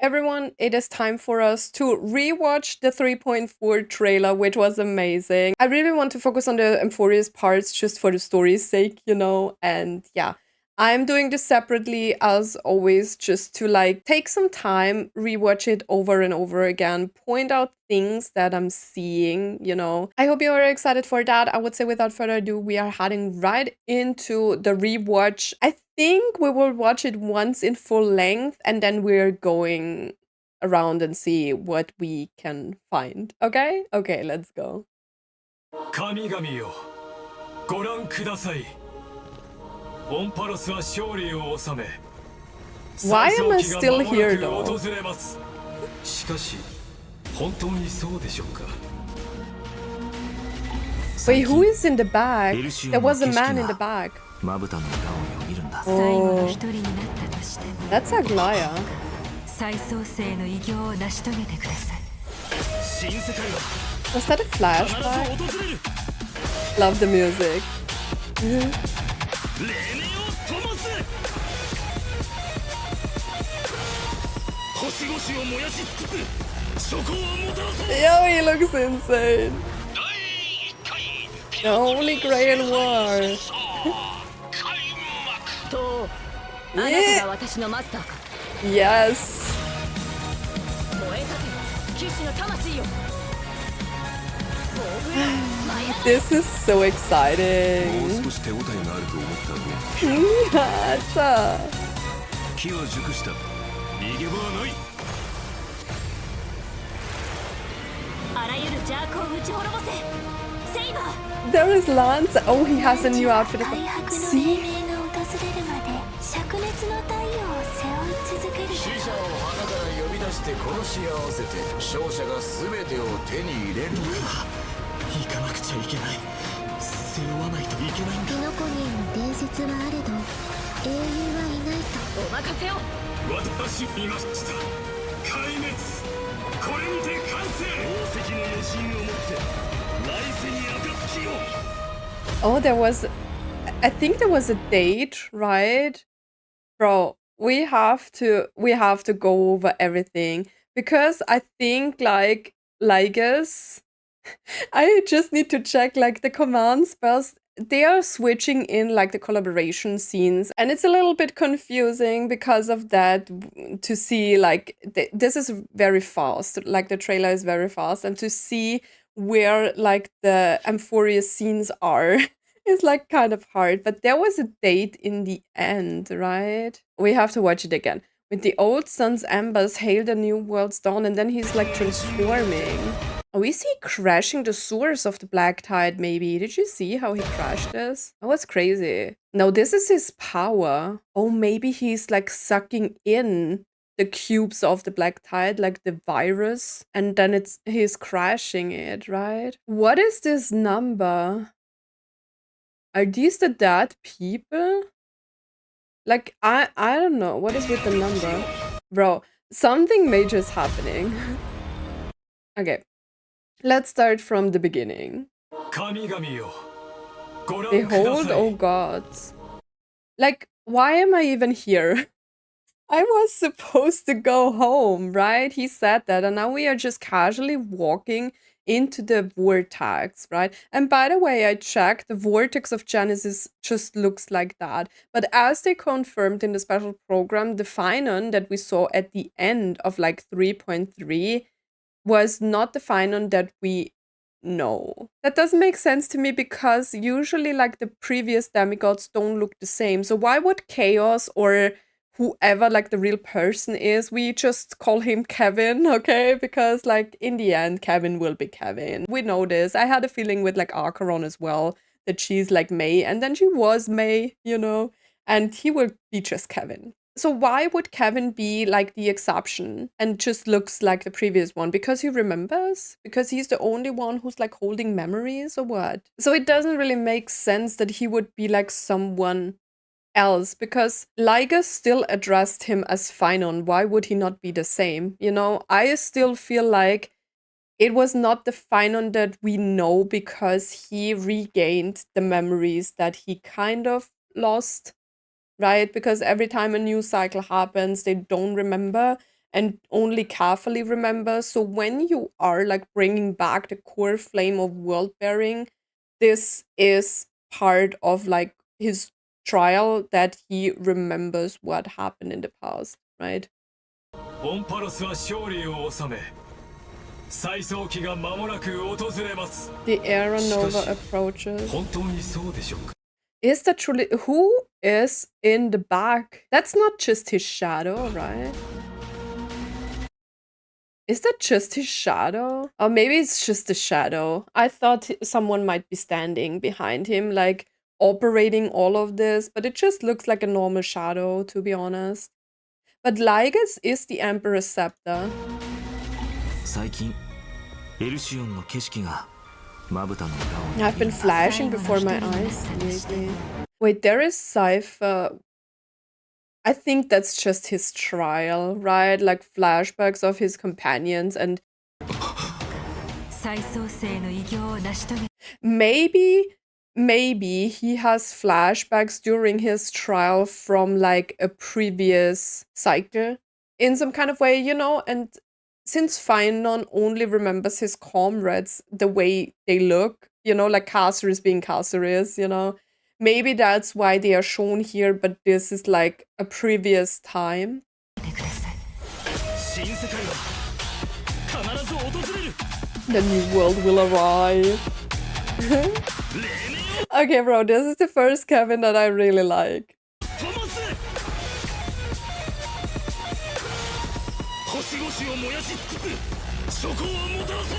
Everyone, it is time for us to rewatch the 3.4 trailer, which was amazing. I really want to focus on the Euphorious parts just for the story's sake, and yeah. I'm doing this separately as always, just to like take some time, rewatch it over and over again, point out things that I'm seeing. I hope you are excited for that. I would say without further ado, we are heading right into the rewatch. I think we will watch it once in full length and then we're going around and see what we can find. Okay? Okay, let's go. 神々よ、ご覧ください。オンパロスは勝利を収め、 Why am I still here though? 訪れます。しかし、本当にそうでしょうか。 Wait, who is in the back? There was a man in the back. Oh, that's Aglaya. Was that a flashback? Love the music. Yo, he looks insane. The Holy Grail War. Yeah. Yes. This is so exciting. Gotcha. There is Lance. Oh, he has a new outfit. See? Oh, I think there was a date, right? Bro, we have to go over everything because I think like Ligus, I just need to check like the command spells. They are switching in like the collaboration scenes, and it's a little bit confusing because of that to see like this is very fast. Like the trailer is very fast, and to see where like the Amphorious scenes are is like kind of hard. But there was a date in the end, right? We have to watch it again. With the old sun's embers hail the new world's dawn, and then he's like transforming. Oh, is he crashing the sewers of the Black Tide, maybe? Did you see how he crashed this? That was crazy. No, this is his power. Oh, maybe he's like sucking in the cubes of the Black Tide, like the virus, and then he's crashing it, right? What is this number? Are these the dead people? Like, I don't know. What is with the number? Bro, something major is happening. Okay. Let's start from the beginning. Behold, oh gods. Like, why am I even here? I was supposed to go home, right? He said that, and now we are just casually walking into the vortex, right? And by the way, I checked, the vortex of Genesis just looks like that. But as they confirmed in the special program, the Phynon that we saw at the end of like 3.3 was not the Phynon that we know. That doesn't make sense to me because usually like the previous demigods don't look the same. So why would Chaos or whoever like the real person is, we just call him Kevin, okay? Because like in the end, Kevin will be Kevin. We know this. I had a feeling with like Acheron as well, that she's like May, and then she was May, and he will be just Kevin. So why would Kevin be like the exception and just looks like the previous one? Because he remembers? Because he's the only one who's like holding memories or what? So it doesn't really make sense that he would be like someone else, because Liger still addressed him as Phynon. Why would he not be the same? I still feel like it was not the Phynon that we know because he regained the memories that he kind of lost, right? Because every time a new cycle happens, they don't remember. and only carefully remembers. So when you are like bringing back the core flame of world bearing, this is part of like his trial, that he remembers what happened in the past, right? オンパロスは勝利を収め、再早期が間もなく訪れます。 The era しか nova し approaches. 本当にそうでしょうか。 Is that truly who is in the back? That's not just his shadow, right? Is that just his shadow? Or maybe it's just a shadow. I thought someone might be standing behind him, like operating all of this, but it just looks like a normal shadow, to be honest. But Lygus is the Emperor's scepter. 最近エルシオンの景色がまぶたの裏を I've been flashing before my eyes lately. Wait, there is Cypher. I think that's just his trial, right? Like flashbacks of his companions, and maybe he has flashbacks during his trial from like a previous cycle in some kind of way, you know? And since Finon only remembers his comrades the way they look, you know, like Carceres being Carceres, you know, maybe that's why they are shown here, but this is like a previous time. 新世界は必ず訪れる。 The new world will arrive. Okay, bro, this is the first Kevin that I really like. トモス。星々を燃やし尽くす。諸行をもたらそう。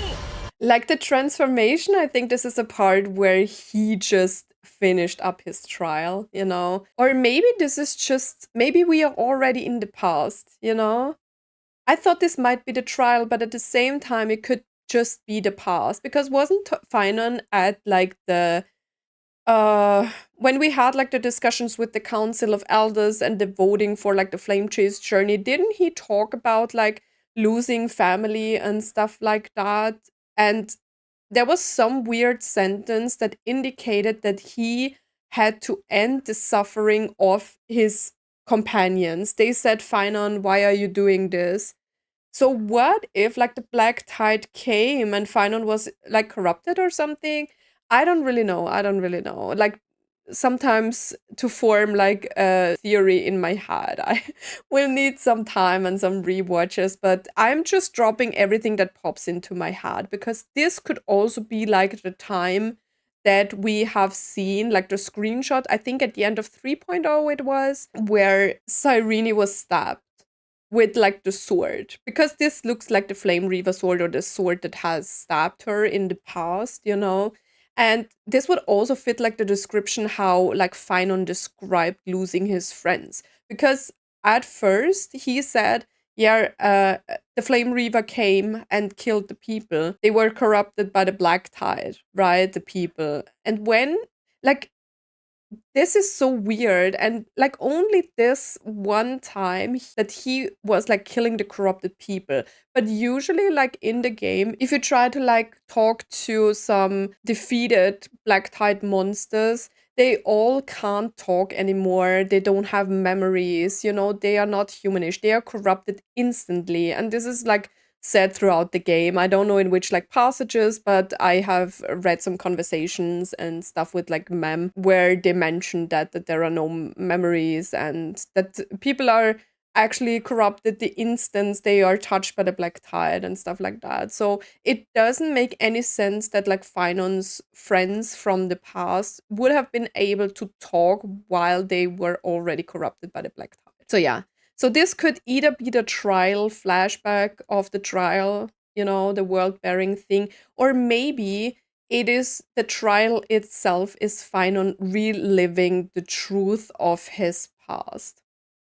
Like the transformation, I think this is a part where he just finished up his trial, you know? Or maybe this is just, maybe we are already in the past, you know? I thought this might be the trial, but at the same time, it could just be the past. Because wasn't Finon at like the when we had like the discussions with the Council of Elders and the voting for like the Flame Chase journey, didn't he talk about like losing family and stuff like that? And there was some weird sentence that indicated that he had to end the suffering of his companions. They said, Finon, why are you doing this? So what if like the Black Tide came and Finon was like corrupted or something? I don't really know. Like sometimes to form like a theory in my head, I will need some time and some rewatches, but I'm just dropping everything that pops into my head because this could also be like the time that we have seen, like the screenshot, I think at the end of 3.0 it was, where Cyrene was stabbed with like the sword, because this looks like the Flame Reaver sword or the sword that has stabbed her in the past, you know? And this would also fit like the description how like Finon described losing his friends. Because at first he said, yeah, the Flame Reaver came and killed the people. They were corrupted by the Black Tide, right? The people. And when, like, this is so weird, and like only this one time that he was like killing the corrupted people. But usually like in the game, if you try to like talk to some defeated Black Tide monsters, they all can't talk anymore. They don't have memories, you know, they are not humanish. They are corrupted instantly. And this is like said throughout the game. I don't know in which like passages, but I have read some conversations and stuff with like Mem where they mentioned that there are no memories and that people are actually corrupted the instant they are touched by the Black Tide and stuff like that. So it doesn't make any sense that like Finon's friends from the past would have been able to talk while they were already corrupted by the Black Tide. So yeah. So this could either be the trial flashback of the trial, you know, the world-bearing thing, or maybe it is the trial itself is Finon reliving the truth of his past.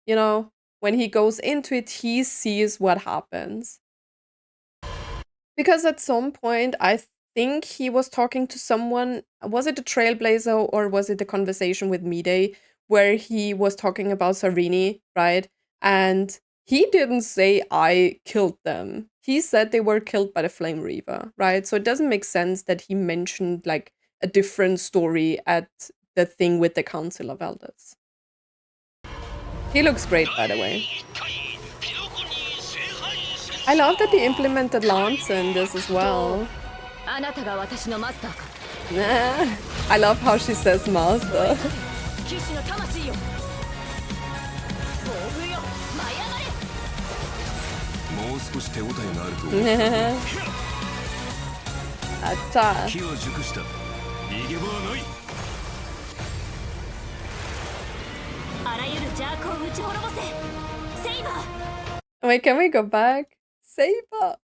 You know, when he goes into it, he sees what happens. Because at some point, I think he was talking to someone. Was it the Trailblazer or was it the conversation with Mide where he was talking about Cyrene, right? And he didn't say, I killed them. He said they were killed by the Flame Reaver, right? So it doesn't make sense that he mentioned like a different story at the thing with the Council of Elders. He looks great, by the way. I love that they implemented Lancer in this as well. あなたが私のマスターか Nah. I love how she says master. 騎士の魂よ暴風よ舞い上がれもう少し手応えがあると Acha. 気は熟した逃げ場はないあらゆる邪悪を打ち滅ぼせセイバー Wait, can we go back? Saber.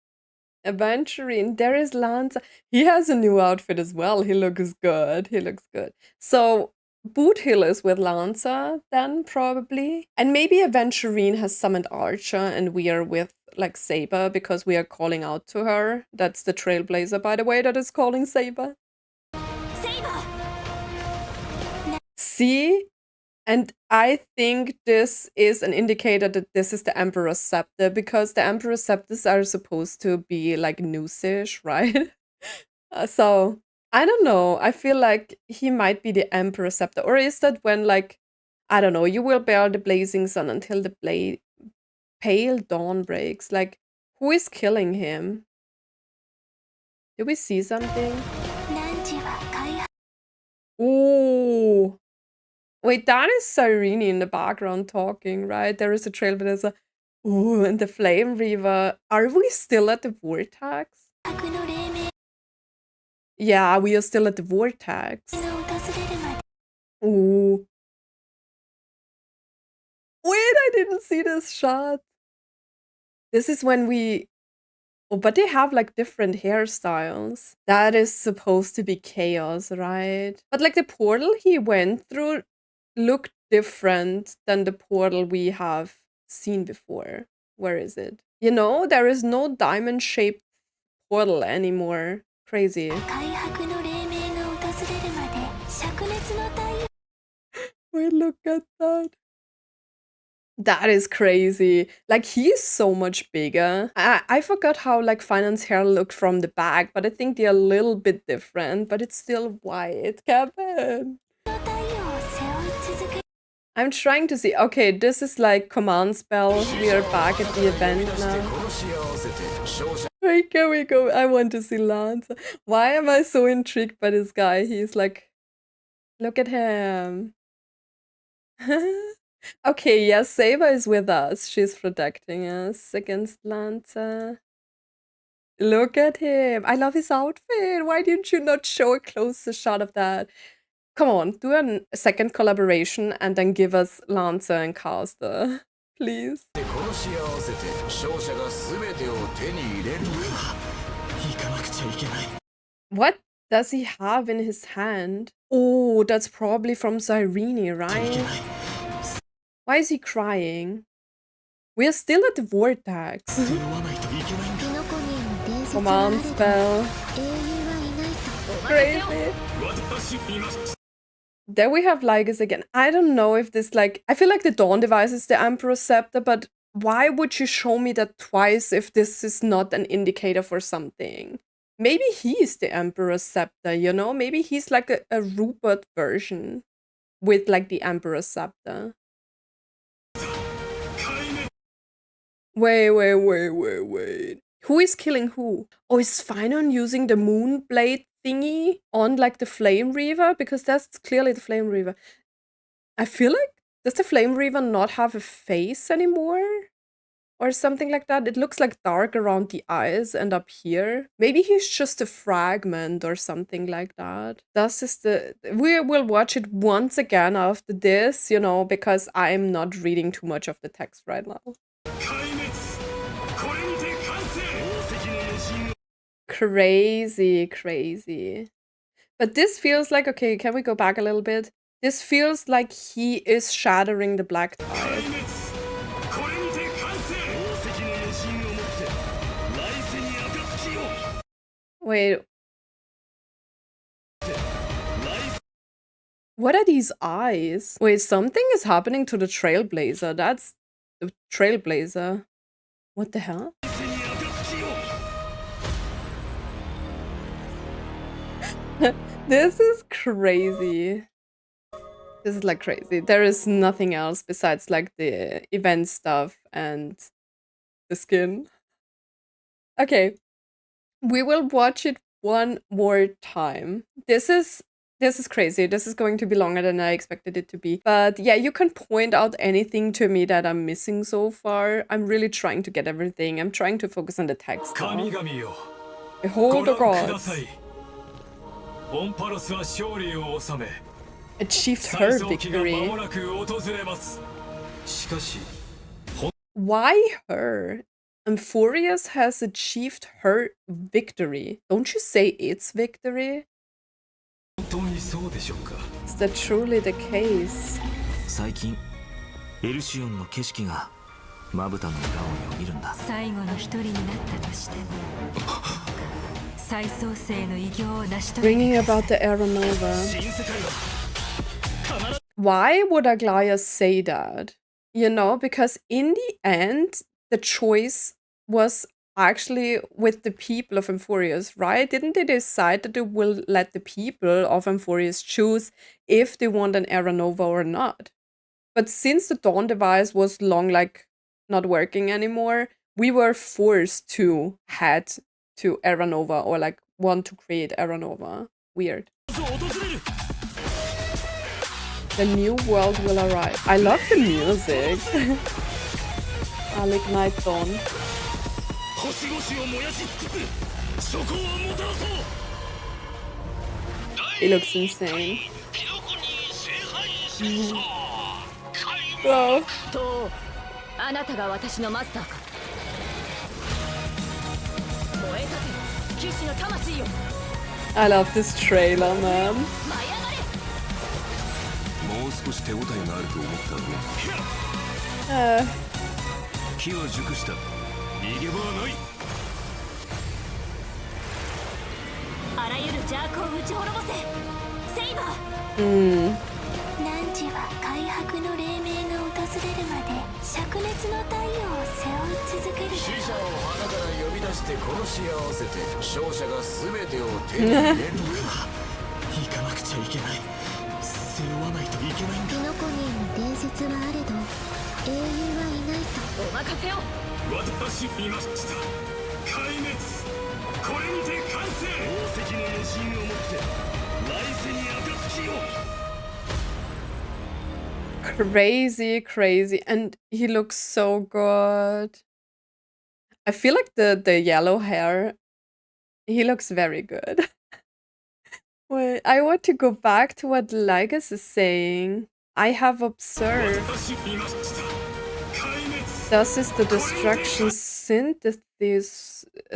Aventurine. There is Lancer. He has a new outfit as well. He looks good. He looks good. So Boot Hill is with Lancer then, probably. And maybe Aventurine has summoned Archer and we are with like Saber because we are calling out to her. That's the Trailblazer, by the way, that is calling Saber. Saber See? And I think this is an indicator that this is the Emperor's Scepter because the Emperor's Scepters are supposed to be like noosish, right? So I don't know. I feel like he might be the Emperor's Scepter. Or is that when like, I don't know, you will bear the blazing sun until the pale dawn breaks? Like, who is killing him? Do we see something? Ooh. Wait, that is Cyrene in the background talking, right? There is a trailblazer. Ooh, and the Flame Reaver. Are we still at the Vortex? Yeah, we are still at the Vortex. Ooh. Wait, I didn't see this shot. This is when we... Oh, but they have like different hairstyles. That is supposed to be chaos, right? But like the portal he went through looked different than the portal we have seen before. Where is it? You know, there is no diamond-shaped portal anymore. Crazy. Wait, look at that. That is crazy. Like, he's so much bigger. I forgot how, like, Finance hair looked from the back, but I think they're a little bit different, but it's still white, Kevin. I'm trying to see. Okay, this is like command spell. We are back at the event now. Wait, can we go? I want to see Lance. Why am I so intrigued by this guy? He's like, look at him. Okay, yes, Saber is with us. She's protecting us against Lanza. Look at him. I love his outfit. Why didn't you not show a closer shot of that? Come on, do a second collaboration and then give us Lancer and Caster. Please. What does he have in his hand? Oh, that's probably from Cyrene, right? Why is he crying? We're still at the Vortex. Command spell. Crazy. There we have Lygus again. I don't know if this like... I feel like the Dawn device is the Emperor's Scepter, but why would you show me that twice if this is not an indicator for something? Maybe he's the Emperor's Scepter, you know? Maybe he's like a Rupert version with like the Emperor's Scepter. Wait. Who is killing who? Oh, is Finon using the Moonblade thingy on like the Flame Reaver? Because that's clearly the Flame Reaver. I feel like, does the Flame Reaver not have a face anymore? Or something like that? It looks like dark around the eyes and up here. Maybe he's just a fragment or something like that. This is the... We will watch it once again after this, you know, because I'm not reading too much of the text right now. Crazy. But this feels like, okay, can we go back a little bit? This feels like he is shattering the Black Tide. Wait. What are these eyes? Wait, something is happening to the Trailblazer. That's the Trailblazer. What the hell? This is crazy. This is like crazy. There is nothing else besides like the event stuff and the skin. Okay, we will watch it one more time. This is crazy. This is going to be longer than I expected it to be. But yeah, you can point out anything to me that I'm missing so far. I'm really trying to get everything. I'm trying to focus on the text now. 神々よ Behold ご the 覧くださ gods いオンパロスは勝利を収め achieved 最 her 早期が間 victory. もなく訪れますしかし Why her? Amphorius has achieved her victory. Don't you say it's victory? 本当にそうでしょうか Is that truly the case? 最近エルシオンの景色がまぶたの裏をよぎるんだ。最後の一人になったとしても再創生の偉業を成し遂げ Bringing てくだ about さい the Aeronova. 新世界は Why would Aglaya say that? You know, because in the end, the choice was actually with the people of Amphorius, right? Didn't they decide that they will let the people of Amphorius choose if they want an Aeronova or not? But since the Dawn device was long, like, not working anymore, we were forced to head to Aeronova or, like, want to create Aeronova. Weird. The new world will arrive. I love the music. I'll ignite Dawn. 星々を燃やし尽くす諸行をもたらそう He looks insane. Bro. とあなたが私のマスターか燃え立て騎士の魂よ I love this trailer, man. 舞い上がれもう少し手応えがあると思ったのね。 機は熟した。逃げ場はない。あらゆる邪悪を打ち滅ぼせセイバー Hmm. 汝は開白の黎明が訪れるまで灼熱の太陽を背負い続ける死者を花から呼び出して殺し合わせて勝者が全てを手に入れるのか行かなくちゃいけない背負わないといけないんだキノコ人に伝説はあれど英雄はいないとお任せを私見ました壊滅これにて完成宝石の余震をもって来世に暁を Crazy, crazy. And he looks so good. I feel like the yellow hair, he looks very good. Wait, I want to go back to what Lygus is saying. I have observed. 私見ました Thus is the destruction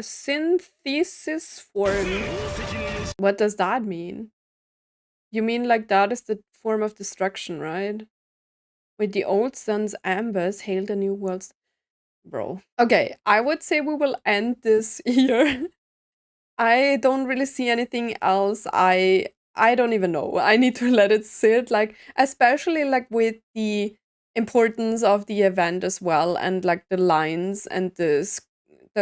synthesis form. What does that mean? You mean like that is the form of destruction, right? With the old sun's ambers, hail the new world's... Bro. Okay, I would say we will end this here. I don't really see anything else. I don't even know. I need to let it sit, like, especially like with the importance of the event as well, and like the lines and the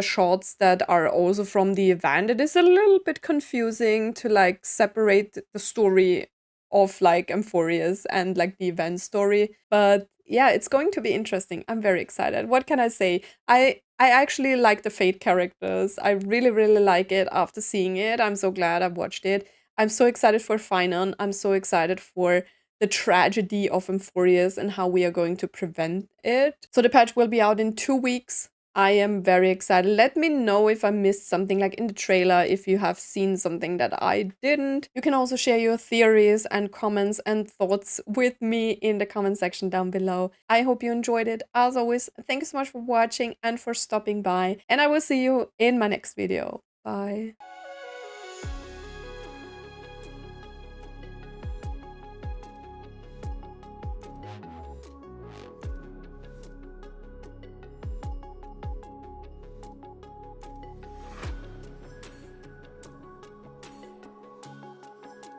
shots that are also from the event. It is a little bit confusing to like separate the story of like Amphorius and like the event story, but yeah, it's going to be interesting. I'm very excited. What can I say? I actually like the Fate characters. I really, really like it after seeing it. I'm so glad I watched it. I'm so excited for Finon. I'm so excited for the tragedy of Amphorius and how we are going to prevent it. So the patch will be out in 2 weeks. I am very excited. Let me know if I missed something, like in the trailer, if you have seen something that I didn't. You can also share your theories and comments and thoughts with me in the comment section down below. I hope you enjoyed it. As always, thank you so much for watching and for stopping by, and I will see you in my next video. Bye.